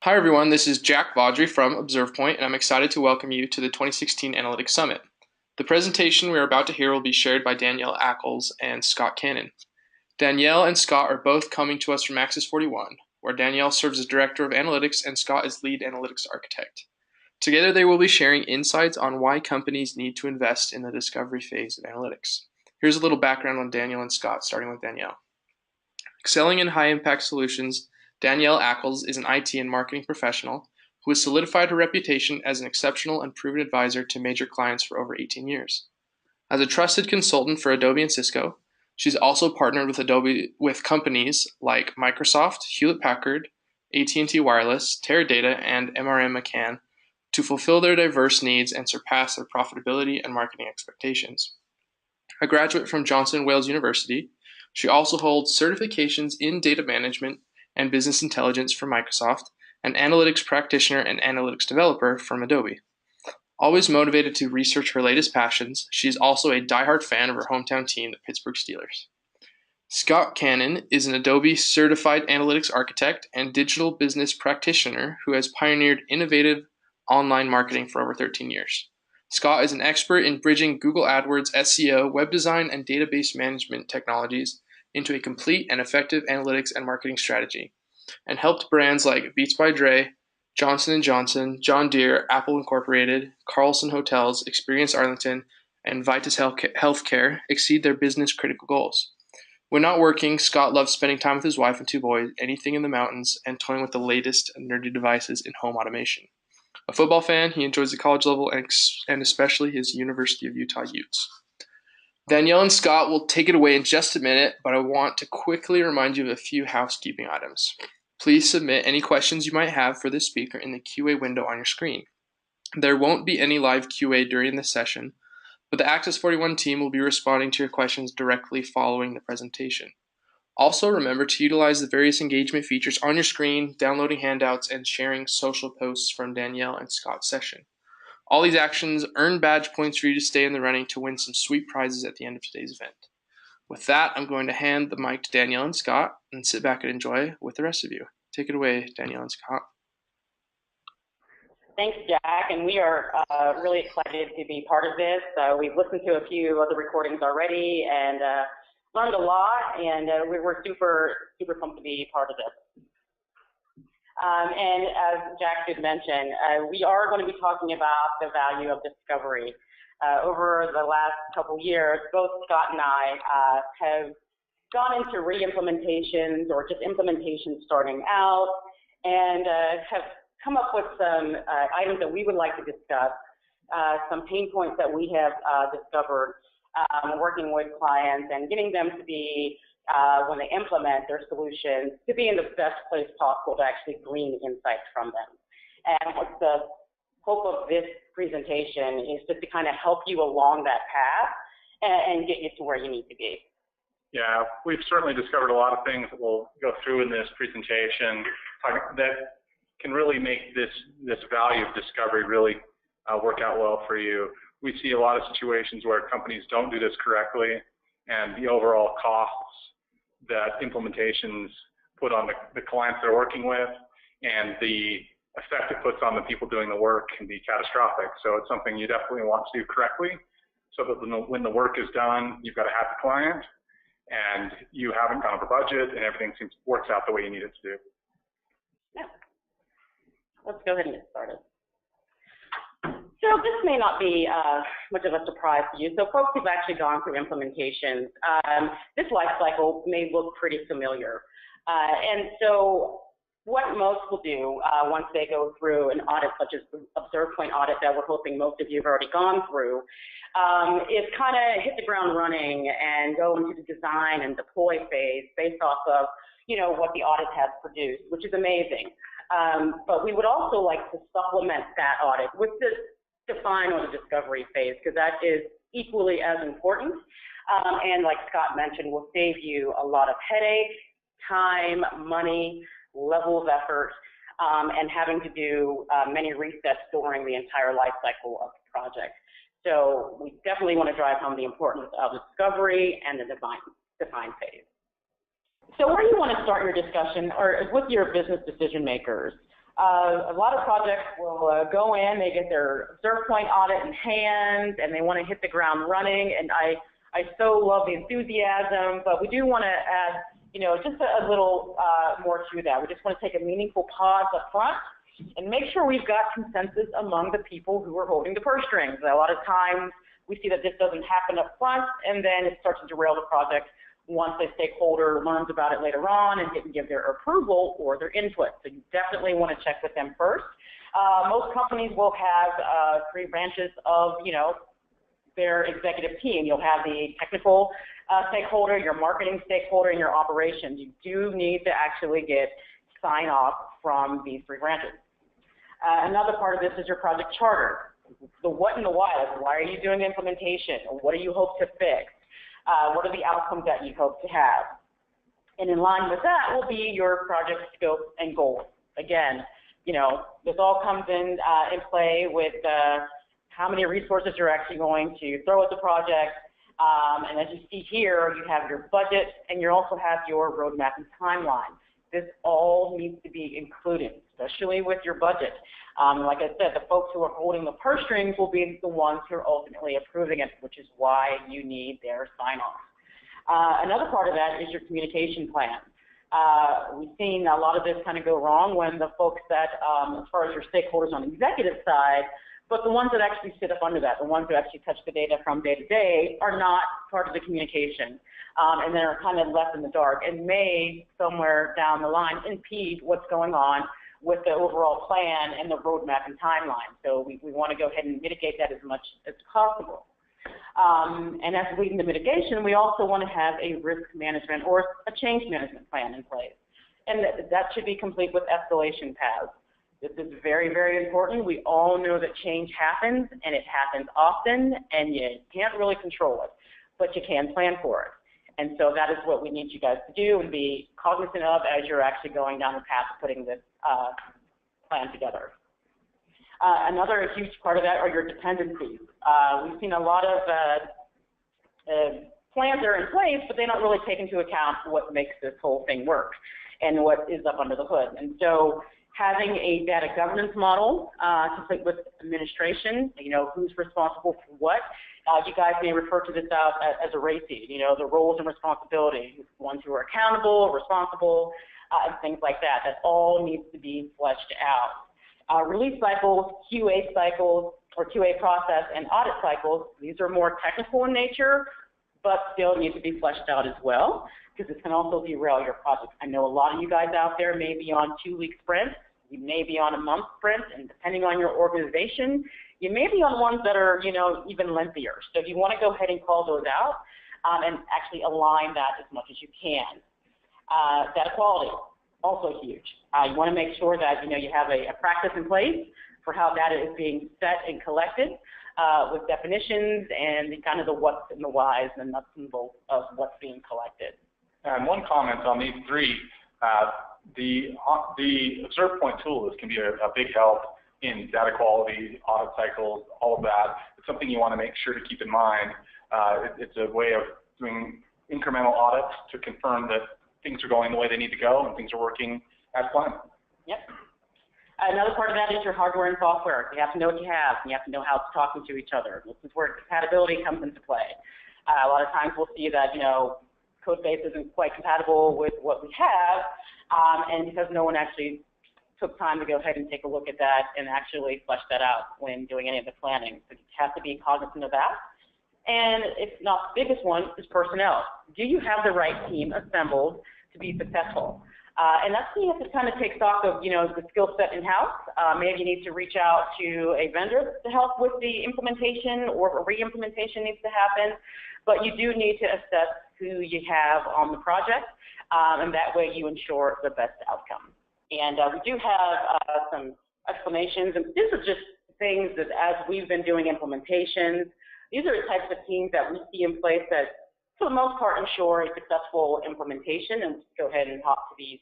Hi everyone, this is Jack Baudry from ObservePoint, and I'm excited to welcome you to the 2016 Analytics Summit. The presentation we are about to hear will be shared by Danielle Ackles and Scott Cannon. Danielle and Scott are both coming to us from Axis 41, where Danielle serves as Director of Analytics and Scott is Lead Analytics Architect. Together they will be sharing insights on why companies need to invest in the discovery phase of analytics. Here's a little background on Danielle and Scott, starting with Danielle. Excelling in high-impact solutions, Danielle Ackles is an IT and marketing professional who has solidified her reputation as an exceptional and proven advisor to major clients for over 18 years. As a trusted consultant for Adobe and Cisco, she's also partnered with companies like Microsoft, Hewlett-Packard, AT&T Wireless, Teradata, and MRM McCann to fulfill their diverse needs and surpass their profitability and marketing expectations. A graduate from Johnson Wales University, she also holds certifications in data management and business intelligence from Microsoft, an analytics practitioner and analytics developer from Adobe. Always motivated to research her latest passions, she is also a diehard fan of her hometown team, the Pittsburgh Steelers. Scott Cannon is an Adobe certified analytics architect and digital business practitioner who has pioneered innovative online marketing for over 13 years. Scott is an expert in bridging Google AdWords SEO, web design, and database management technologies into a complete and effective analytics and marketing strategy, and helped brands like Beats by Dre, Johnson & Johnson, John Deere, Apple Incorporated, Carlson Hotels, Experience Arlington, and Vitas Healthcare exceed their business critical goals. When not working, Scott loves spending time with his wife and two boys, anything in the mountains, and toying with the latest nerdy devices in home automation. A football fan, he enjoys the college level and especially his University of Utah Utes. Danielle and Scott will take it away in just a minute, but I want to quickly remind you of a few housekeeping items. Please submit any questions you might have for this speaker in the QA window on your screen. There won't be any live QA during this session, but the Axis 41 team will be responding to your questions directly following the presentation. Also, remember to utilize the various engagement features on your screen, downloading handouts, and sharing social posts from Danielle and Scott's session. All these actions earn badge points for you to stay in the running to win some sweet prizes at the end of today's event. With that, I'm going to hand the mic to Danielle and Scott and sit back and enjoy with the rest of you. Take it away, Danielle and Scott. Thanks, Jack, and we are really excited to be part of this. We've listened to a few of the recordings already and learned a lot, and we're super pumped to be part of this. And as Jack did mention, we are going to be talking about the value of discovery. Over the last couple years, both Scott and I have gone into re-implementations or just implementations starting out, and have come up with some items that we would like to discuss, some pain points that we have discovered working with clients and getting them to be when they implement their solutions, to be in the best place possible to actually glean insights from them. And what the hope of this presentation is just to kind of help you along that path and get you to where you need to be. Yeah, we've certainly discovered a lot of things that we'll go through in this presentation that can really make this value of discovery really work out well for you. We see a lot of situations where companies don't do this correctly, and the overall costs that implementations put on the clients they're working with and the effect it puts on the people doing the work can be catastrophic. So it's something you definitely want to do correctly so that when the work is done, you've got a happy client and you haven't gone over budget and everything works out the way you need it to do. Yeah. Let's go ahead and get started. So this may not be much of a surprise to you. So folks who've actually gone through implementations, this life cycle may look pretty familiar. And so what most will do once they go through an audit such as the ObservePoint audit that we're hoping most of you have already gone through, is kind of hit the ground running and go into the design and deploy phase based off of what the audit has produced, which is amazing. But we would also like to supplement that audit with the define or the discovery phase, because that is equally as important. And like Scott mentioned, will save you a lot of headache, time, money, level of effort, and having to do many resets during the entire life cycle of the project. So we definitely want to drive home the importance of discovery and the define phase. So where you want to start your discussion or with your business decision makers. A lot of projects will go in, they get their ObservePoint audit in hand, and they want to hit the ground running, and I so love the enthusiasm, but we do want to add, just a little more to that. We just want to take a meaningful pause up front and make sure we've got consensus among the people who are holding the purse strings. A lot of times we see that this doesn't happen up front, and then it starts to derail the project once a stakeholder learns about it later on and didn't give their approval or their input. So you definitely want to check with them first. Most companies will have 3 branches of, their executive team. You'll have the technical stakeholder, your marketing stakeholder, and your operations. You do need to actually get sign off from these 3 branches. Another part of this is your project charter. The what and the why. Like, why are you doing implementation? What do you hope to fix? What are the outcomes that you hope to have? And in line with that will be your project scope and goals. Again, this all comes in play with how many resources you're actually going to throw at the project. And as you see here, you have your budget, and you also have your roadmap and timeline. This all needs to be included, especially with your budget. Like I said, the folks who are holding the purse strings will be the ones who are ultimately approving it, which is why you need their sign-off. Another part of that is your communication plan. We've seen a lot of this kind of go wrong when the folks that, as far as your stakeholders on the executive side, but the ones that actually sit up under that, the ones who actually touch the data from day to day, are not part of the communication, and they're kind of left in the dark and may, somewhere down the line, impede what's going on with the overall plan and the roadmap and timeline. So we want to go ahead and mitigate that as much as possible. And as we lead into mitigation, we also want to have a risk management or a change management plan in place. And that should be complete with escalation paths. This is very, very important. We all know that change happens, and it happens often, and you can't really control it, but you can plan for it. And so that is what we need you guys to do and be cognizant of as you're actually going down the path of putting this plan together. Another huge part of that are your dependencies. We've seen a lot of plans are in place, but they don't really take into account what makes this whole thing work and what is up under the hood. And so having a data governance model complete with administration, who's responsible for what. You guys may refer to this out as a RACI, the roles and responsibilities, ones who are accountable, responsible, and things like that. That all needs to be fleshed out. Release cycles, QA cycles, or QA process, and audit cycles, these are more technical in nature, but still need to be fleshed out as well, because this can also derail your project. I know a lot of you guys out there may be on 2-week sprints, you may be on a month sprint, and depending on your organization, you may be on ones that are, even lengthier. So you want to go ahead and call those out and actually align that as much as you can. Data quality, also huge. You want to make sure that, you have a practice in place for how data is being set and collected with definitions and kind of the what's and the whys and nuts and bolts of what's being collected. And one comment on these 3, the ObservePoint tool can be a big help in data quality, audit cycles, all of that. It's something you want to make sure to keep in mind. It's a way of doing incremental audits to confirm that things are going the way they need to go and things are working as planned. Yep. Another part of that is your hardware and software. You have to know what you have, and you have to know how it's talking to each other. This is where compatibility comes into play. A lot of times we'll see that, code base isn't quite compatible with what we have, and because no one actually took time to go ahead and take a look at that and actually flesh that out when doing any of the planning. So you have to be cognizant of that. And if not the biggest one is personnel. Do you have the right team assembled to be successful? And that's when you have to kind of take stock of, the skill set in-house. Maybe you need to reach out to a vendor to help with the implementation, or a re-implementation needs to happen. But you do need to assess who you have on the project, and that way you ensure the best outcome. And we do have some explanations, and these are just things that as we've been doing implementations, these are the types of teams that we see in place that, for the most part, ensure a successful implementation. And let's go ahead and hop to these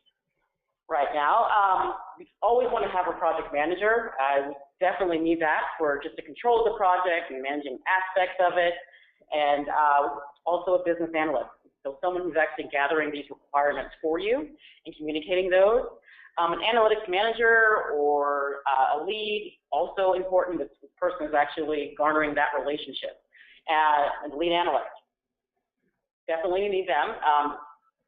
right now. We always want to have a project manager. We definitely need that for just to control the project and managing aspects of it, and also a business analyst. So someone who's actually gathering these requirements for you and communicating those. An analytics manager or a lead, also important. This person is actually garnering that relationship. And the lead analyst, definitely need them.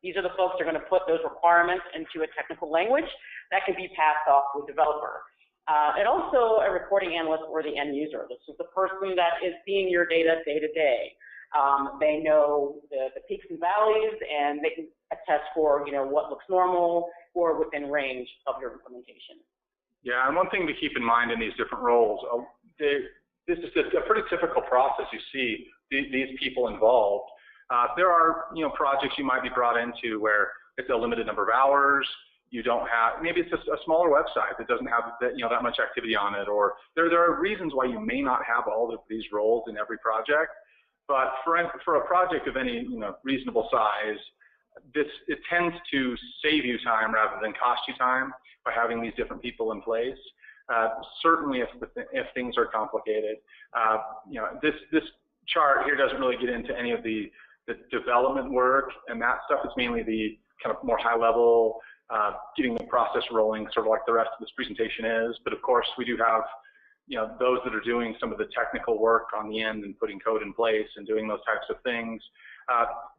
These are the folks that are going to put those requirements into a technical language that can be passed off to a developer. And also a reporting analyst or the end user. This is the person that is seeing your data day to day. They know the peaks and valleys, and they can attest for what looks normal or within range of your implementation. Yeah, and one thing to keep in mind in these different roles, this is a pretty typical process. You see these people involved. There are projects you might be brought into where it's a limited number of hours. You don't have, maybe it's just a smaller website that doesn't have that much activity on it, or there are reasons why you may not have all of these roles in every project. But for a project of any reasonable size, it tends to save you time rather than cost you time by having these different people in place. Certainly, if things are complicated, this chart here doesn't really get into any of the development work and that stuff. It's mainly the kind of more high level, getting the process rolling, sort of like the rest of this presentation is. But of course, we do have those that are doing some of the technical work on the end and putting code in place and doing those types of things.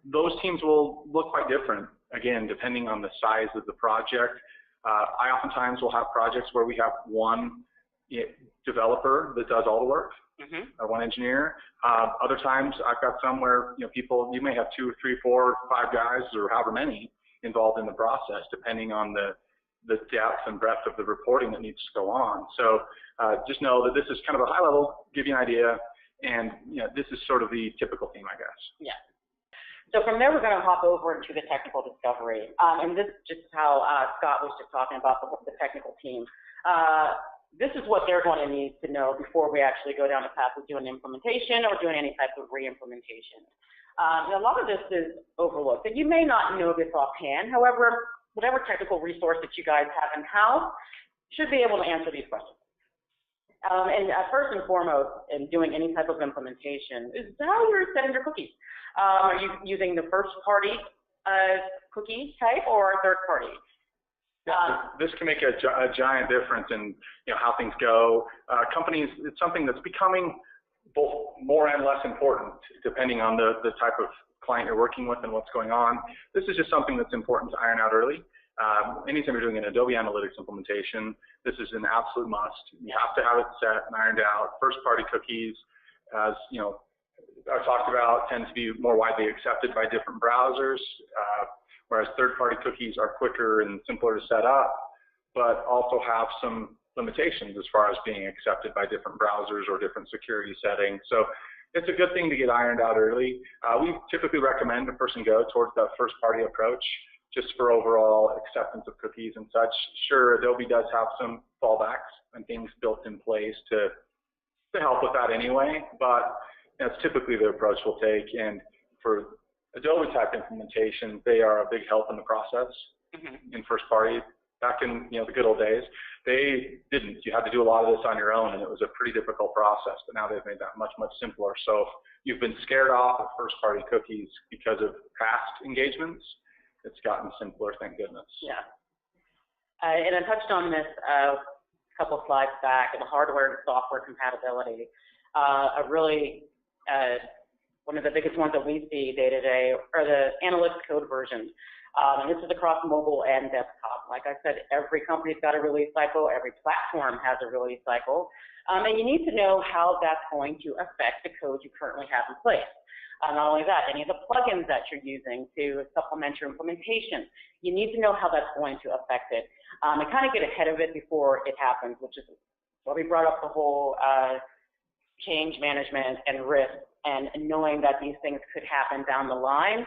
Those teams will look quite different, again, depending on the size of the project. I oftentimes will have projects where we have one developer that does all the work, or one engineer. Other times I've got some where you may have 2, 3, 4, 5 guys or however many involved in the process, depending on the depth and breadth of the reporting that needs to go on. So just know that this is kind of a high level, give you an idea, and this is sort of the typical theme, I guess. Yeah. So from there, we're going to hop over into the technical discovery. And this is just how Scott was just talking about the technical team. This is what they're going to need to know before we actually go down the path of doing implementation or doing any type of re-implementation. And a lot of this is overlooked. And you may not know this offhand. However, whatever technical resource that you guys have in-house should be able to answer these questions. And first and foremost, in doing any type of implementation, is how you're setting your cookies. Are you using the first-party cookie type or third-party? This can make a giant difference in how things go. Companies, it's something that's becoming both more and less important depending on the type of client you're working with and what's going on. This is just something that's important to iron out early. Anytime you're doing an Adobe Analytics implementation, this is an absolute must. You have to have it set and ironed out. First-party cookies, as I talked about, tend to be more widely accepted by different browsers, whereas third-party cookies are quicker and simpler to set up, but also have some limitations as far as being accepted by different browsers or different security settings. So it's a good thing to get ironed out early. We typically recommend a person go towards that first-party approach just for overall acceptance of cookies and such. Sure, Adobe does have some fallbacks and things built in place to help with that anyway, but that's typically the approach we'll take. And for Adobe type implementations, they are a big help in the process in first party. Back in the good old days, they didn't. You had to do a lot of this on your own, and it was a pretty difficult process. But now they've made that much, much simpler. So if you've been scared off of first party cookies because of past engagements, it's gotten simpler, thank goodness. Yeah. And I touched on this a couple slides back, the hardware and software compatibility. One of the biggest ones that we see day to day are the analytics code versions. And this is across mobile and desktop. Like I said, every company's got a release cycle, every platform has a release cycle, and you need to know how that's going to affect the code you currently have in place. Not only that, any of the plugins that you're using to supplement your implementation, you need to know how that's going to affect it, and kind of get ahead of it before it happens, which is why we brought up the whole change management and risk, and knowing that these things could happen down the line.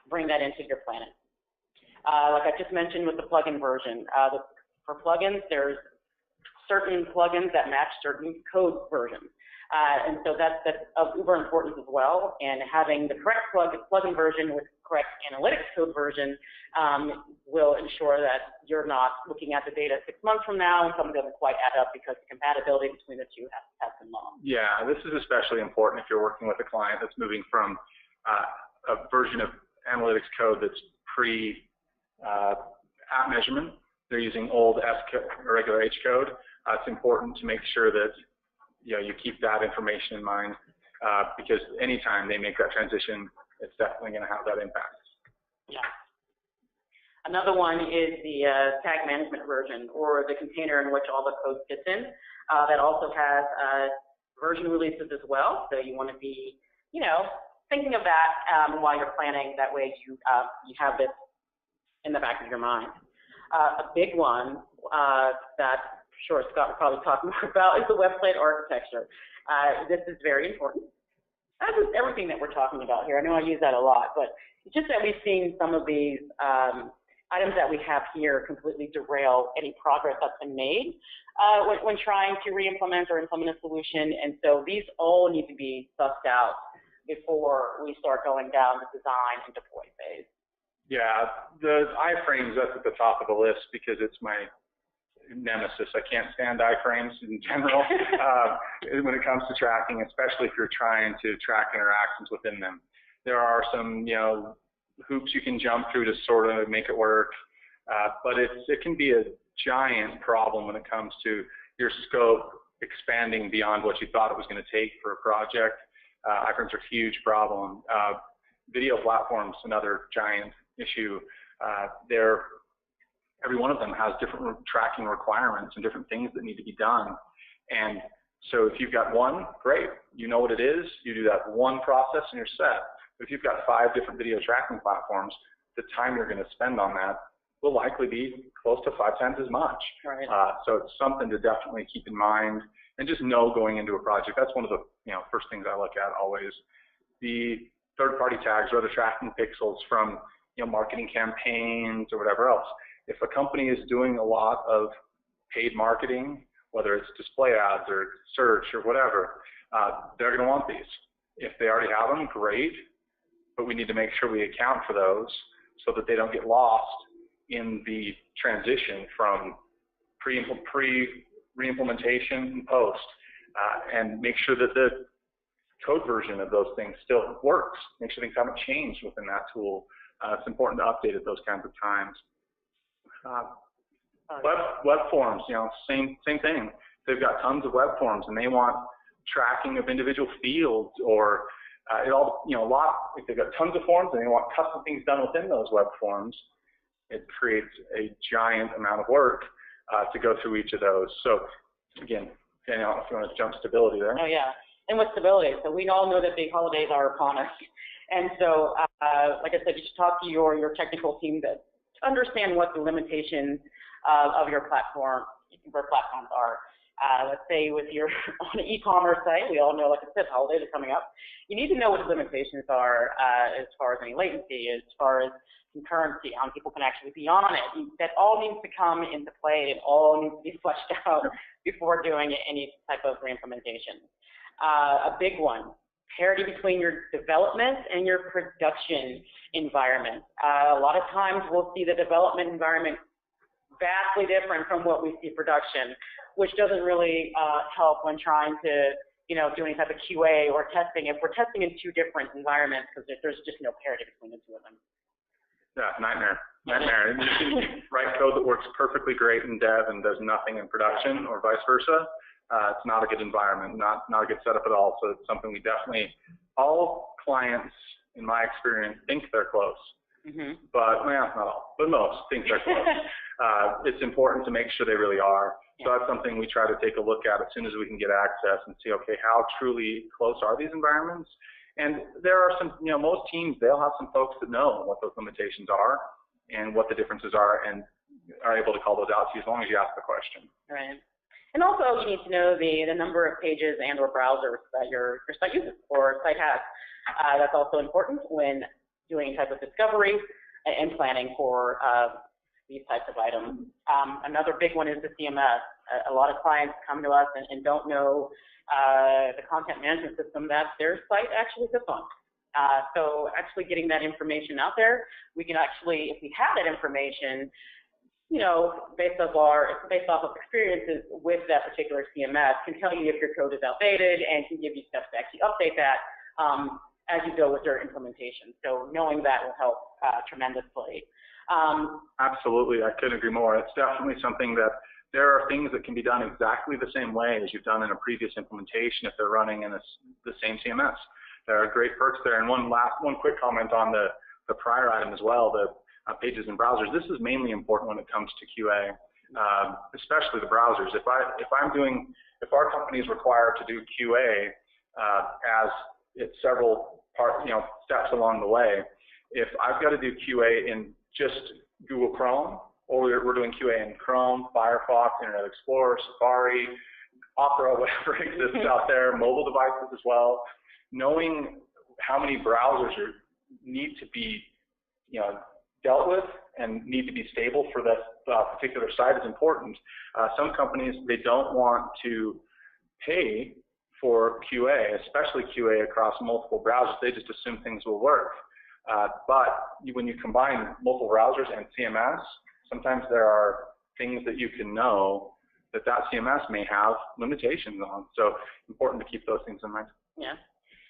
Bring that into your planning. Like I just mentioned with the plugin version, for plugins, there's certain plugins that match certain code versions. And so that's of uber importance as well. And having the correct plugin version with correct analytics code version will ensure that you're not looking at the data 6 months from now and something doesn't quite add up because the compatibility between the two has been long. Yeah, this is especially important if you're working with a client that's moving from a version of analytics code that's at measurement. They're using old S code or regular H code. It's important to make sure that you keep that information in mind because anytime they make that transition, it's definitely going to have that impact. Yeah. Another one is the tag management version, or the container in which all the code fits in. That also has version releases as well. So you want to be, thinking of that while you're planning. That way you have this in the back of your mind. A big one that I'm sure Scott will probably talk more about is the website architecture. This is very important. As is everything that we're talking about here. I know I use that a lot, but it's just that we've seen some of these items that we have here completely derail any progress that's been made when trying to re-implement or implement a solution. And so these all need to be sussed out before we start going down the design and deploy phase. Yeah, the iframes, that's at the top of the list because it's my nemesis. I can't stand iframes in general when it comes to tracking, especially if you're trying to track interactions within them. There are some, hoops you can jump through to sort of make it work, but it can be a giant problem when it comes to your scope expanding beyond what you thought it was going to take for a project. Iframes are a huge problem. Video platforms, another giant issue. Every one of them has different tracking requirements and different things that need to be done. And so if you've got one, great. You know what it is. You do that one process and you're set. But if you've got 5 different video tracking platforms, the time you're going to spend on that will likely be close to 5 times as much. Right. So it's something to definitely keep in mind and just know going into a project. That's one of the first things I look at always. The third-party tags or other tracking pixels from marketing campaigns or whatever else. If a company is doing a lot of paid marketing, whether it's display ads or search or whatever, they're going to want these. If they already have them, great, but we need to make sure we account for those so that they don't get lost in the transition from pre-implementation and post, and make sure that the code version of those things still works. Make sure things haven't changed within that tool. It's important to update at those kinds of times. Web forms, same thing. They've got tons of web forms and they want tracking of individual fields or if they've got tons of forms and they want custom things done within those web forms, it creates a giant amount of work to go through each of those. So again, Danielle, if you want to jump stability there. Oh yeah, and with stability, so we all know that the holidays are upon us. And so, like I said, you should talk to your technical team to understand what the limitations of your platforms are. Let's say with your on an e-commerce site, we all know, like I said, holidays are coming up. You need to know what the limitations are as far as any latency, as far as concurrency, how many people can actually be on it. That all needs to come into play. It all needs to be fleshed out before doing any type of re-implementation. A big one. Parity between your development and your production environment. A lot of times we'll see the development environment vastly different from what we see production, which doesn't really help when trying to do any type of QA or testing. If we're testing in 2 different environments, because there's just no parity between the 2 of them. Yeah, nightmare. And you can write code that works perfectly great in dev and does nothing in production or vice versa. It's not a good environment, not a good setup at all. So it's something we definitely, all clients, in my experience, think they're close. Mm-hmm. But, well, not all, but most think they're close. It's important to make sure they really are. Yeah. So that's something we try to take a look at as soon as we can get access and see, okay, how truly close are these environments? And there are some, most teams, they'll have some folks that know what those limitations are and what the differences are and are able to call those out to you as long as you ask the question. Right. And also you need to know the number of pages and or browsers that your site uses or site has. That's also important when doing any type of discovery and planning for these types of items. Another big one is the CMS. A lot of clients come to us and don't know the content management system that their site actually sits on. So actually getting that information out there, we can actually, if we have that information, based off of experiences with that particular CMS, can tell you if your code is outdated and can give you steps to actually update that as you go with your implementation. So knowing that will help tremendously. Absolutely, I couldn't agree more. It's definitely something that there are things that can be done exactly the same way as you've done in a previous implementation if they're running in the same CMS. There are great perks there. And one quick comment on the prior item as well, the pages and browsers. This is mainly important when it comes to QA, especially the browsers. If our company is required to do QA as it's several steps along the way, if I've got to do QA in just Google Chrome, or we're doing QA in Chrome, Firefox, Internet Explorer, Safari, Opera, whatever exists out there, mobile devices as well, knowing how many browsers need to be dealt with and need to be stable for that particular site is important. Some companies, they don't want to pay for QA, especially QA across multiple browsers. They just assume things will work. But when you combine multiple browsers and CMS, sometimes there are things that you can know that CMS may have limitations on. So important to keep those things in mind. Yeah.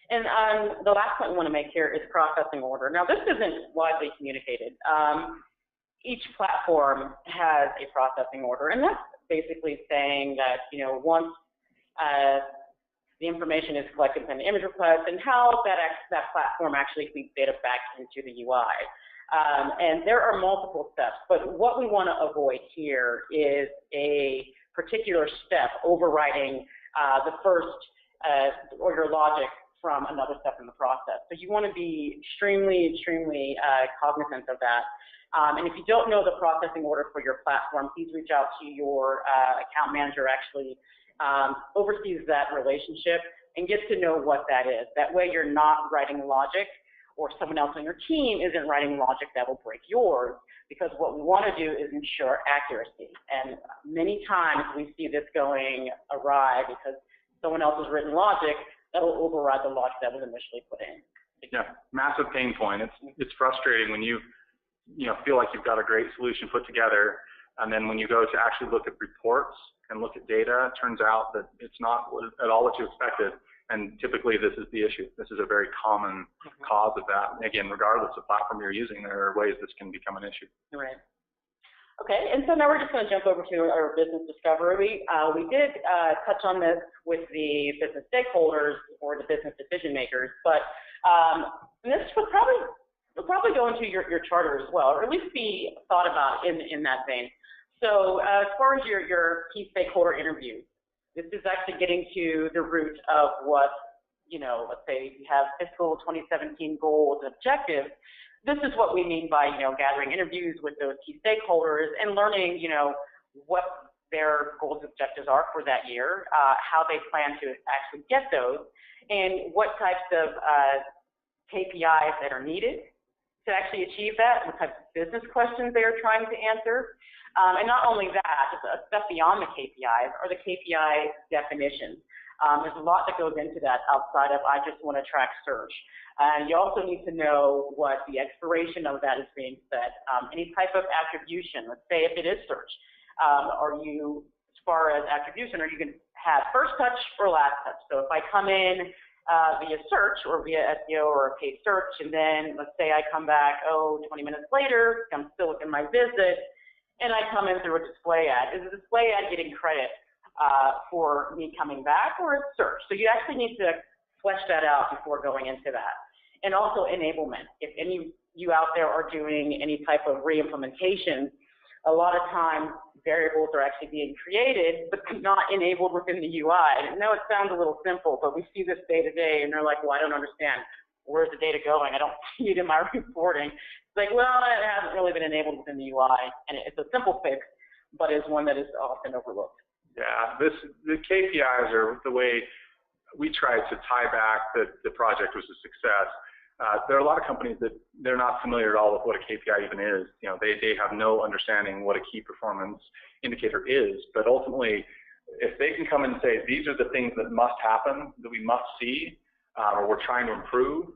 And the last point we want to make here is processing order. Now, this isn't widely communicated. Each platform has a processing order, and that's basically saying that, once the information is collected in an image request and how that platform actually feeds data back into the UI. And there are multiple steps, but what we want to avoid here is a particular step overriding the first or your logic from another step in the process. So you want to be extremely cognizant of that. And if you don't know the processing order for your platform, please reach out to your account manager, actually oversees that relationship, and get to know what that is. That way you're not writing logic, or someone else on your team isn't writing logic that will break yours, because what we want to do is ensure accuracy. And many times we see this going awry because someone else has written logic that will override the logic that was initially put in. Yeah, massive pain point. It's frustrating when you feel like you've got a great solution put together, and then when you go to actually look at reports and look at data, it turns out that it's not at all what you expected. And typically this is the issue. This is a very common cause of that. Again, regardless of platform you're using, there are ways this can become an issue. Right. Okay, and so now we're just going to jump over to our business discovery. We did touch on this with the business stakeholders or the business decision makers, but this will probably go into your charter as well, or at least be thought about in that vein. So as far as your key stakeholder interviews, this is actually getting to the root of what, let's say you have fiscal 2017 goals and objectives. This is what we mean by, gathering interviews with those key stakeholders and learning, what their goals and objectives are for that year, how they plan to actually get those, and what types of KPIs that are needed to actually achieve that, what types of business questions they are trying to answer. And not only that, a step beyond the KPIs are the KPI definitions. There's a lot that goes into that outside of I just want to track search. And you also need to know what the expiration of that is being set. Any type of attribution, let's say if it is search, are you, as far as attribution, are you going to have first touch or last touch? So if I come in via search or via SEO or a paid search, and then let's say I come back, 20 minutes later, I'm still within my visit, and I come in through a display ad. Is the display ad getting credit for me coming back, or it's search? So you actually need to flesh that out before going into that. And also enablement. If any of you out there are doing any type of re-implementation, a lot of times variables are actually being created, but not enabled within the UI. And I know it sounds a little simple, but we see this day to day, and they're like, well, I don't understand. Where's the data going? I don't see it in my reporting. It's like, well, it hasn't really been enabled within the UI, and it's a simple fix, but it's one that is often overlooked. Yeah, the KPIs are the way we try to tie back that the project was a success. There are a lot of companies that they're not familiar at all with what a KPI even is. They have no understanding what a key performance indicator is, but ultimately, if they can come in and say, these are the things that must happen, that we must see, or we're trying to improve,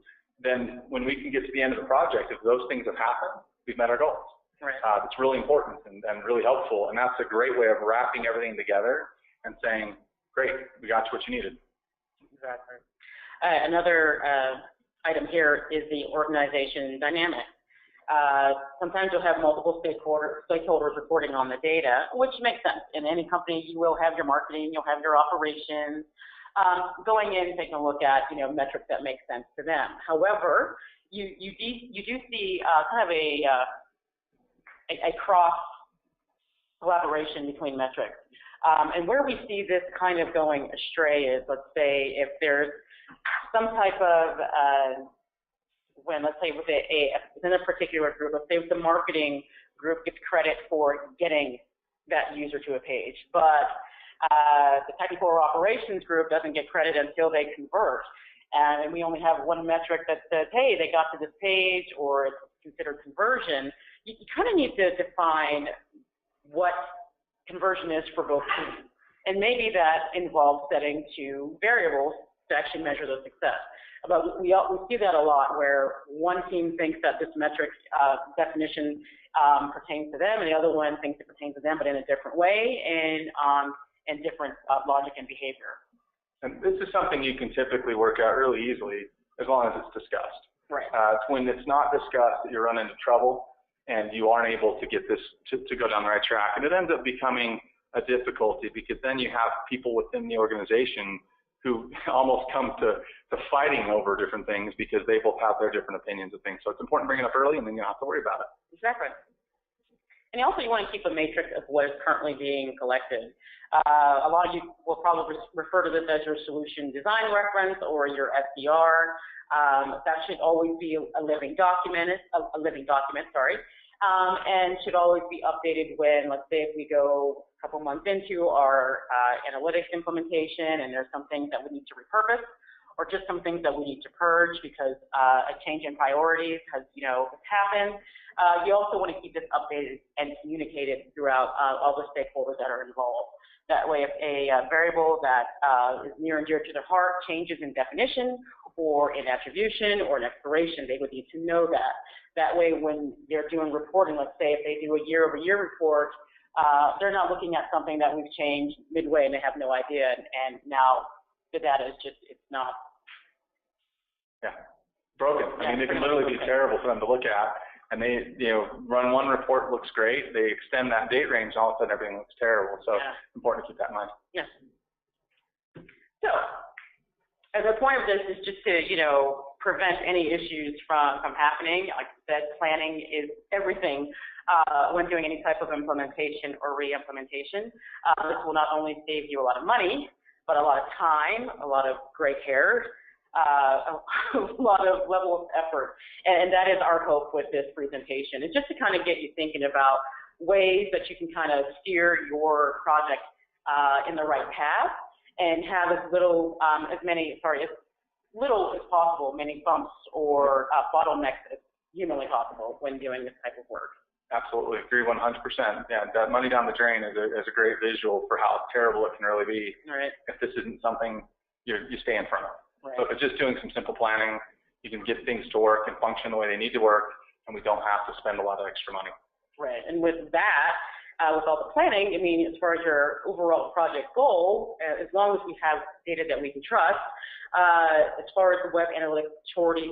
then when we can get to the end of the project, if those things have happened, we've met our goals. Right. It's really important and really helpful, and that's a great way of wrapping everything together and saying, great, we got you what you needed. Exactly. Another item here is the organization dynamic. Sometimes you'll have multiple stakeholders reporting on the data, which makes sense. In any company, you will have your marketing, you'll have your operations, going in, taking a look at metrics that make sense to them. However, you do see kind of a cross collaboration between metrics. And where we see this kind of going astray is, let's say, if there's some type of let's say within a particular group, let's say the marketing group gets credit for getting that user to a page, but the technical or operations group doesn't get credit until they convert. And we only have one metric that says, hey, they got to this page, or it's considered conversion. You kind of need to define what conversion is for both teams. And maybe that involves setting two variables to actually measure the success. But we see that a lot, where one team thinks that this metric definition pertains to them, and the other one thinks it pertains to them, but in a different way and different logic and behavior. And this is something you can typically work out really easily as long as it's discussed. Right. It's when it's not discussed that you run into trouble and you aren't able to get this to go down the right track. And it ends up becoming a difficulty, because then you have people within the organization who almost come to fighting over different things because they both have their different opinions of things. So it's important to bring it up early, and then you don't have to worry about it. Exactly. And also you want to keep a matrix of what is currently being collected. A lot of you will probably refer to this as your solution design reference or your SDR. That should always be a living document, and should always be updated when, let's say, if we go a couple months into our analytics implementation and there's some things that we need to repurpose, or just some things that we need to purge because a change in priorities has happened. You also want to keep this updated and communicated throughout all the stakeholders that are involved. That way, if a variable that is near and dear to their heart changes in definition or in attribution or in expiration, they would need to know that. That way, when they're doing reporting, let's say if they do a year-over-year report, they're not looking at something that we've changed midway and they have no idea, and now the data is just, it's not. Yeah, broken. I mean, they can literally be terrible for them to look at. And they, run one report, looks great. They extend that date range, all of a sudden everything looks terrible. So it's important to keep that in mind. Yes. So, as a point of this is just to, prevent any issues from happening. Like I said, planning is everything when doing any type of implementation or re-implementation. This will not only save you a lot of money, but a lot of time, a lot of gray hairs, a lot of level of effort, and that is our hope with this presentation. It's just to kind of get you thinking about ways that you can kind of steer your project in the right path and have as little as possible, many bumps or bottlenecks as humanly possible when doing this type of work. Absolutely, agree 100%. Yeah, that money down the drain is a great visual for how terrible it can really be. Right. If this isn't something you stay in front of. Right. So if it's just doing some simple planning, you can get things to work and function the way they need to work, and we don't have to spend a lot of extra money. Right, and with that, with all the planning, I mean, as far as your overall project goal, as long as we have data that we can trust, as far as the web analytics maturity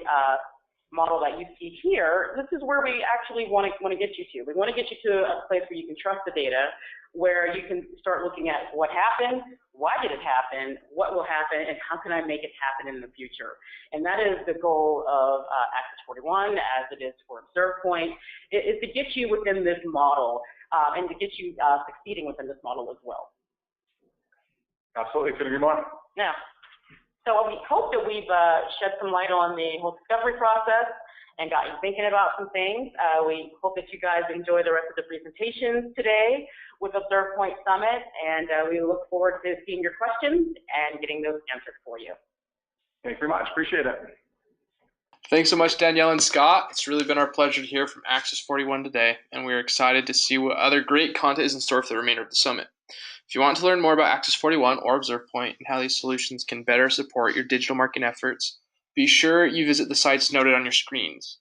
model that you see here, this is where we actually want to get you to. We want to get you to a place where you can trust the data, where you can start looking at what happened, why did it happen, what will happen, and how can I make it happen in the future. And that is the goal of Access 41, as it is for ObservePoint, is to get you within this model and to get you succeeding within this model as well. Absolutely, couldn't agree more. Yeah. So we hope that we've shed some light on the whole discovery process and got you thinking about some things. We hope that you guys enjoy the rest of the presentations today with ObservePoint Summit, and we look forward to seeing your questions and getting those answered for you. Thank you very much. Appreciate it. Thanks so much, Danielle and Scott. It's really been our pleasure to hear from Access 41 today, and we're excited to see what other great content is in store for the remainder of the summit. If you want to learn more about Access 41 or ObservePoint and how these solutions can better support your digital marketing efforts, be sure you visit the sites noted on your screens.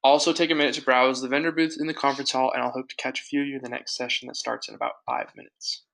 Also, take a minute to browse the vendor booths in the conference hall, and I'll hope to catch a few of you in the next session that starts in about 5 minutes.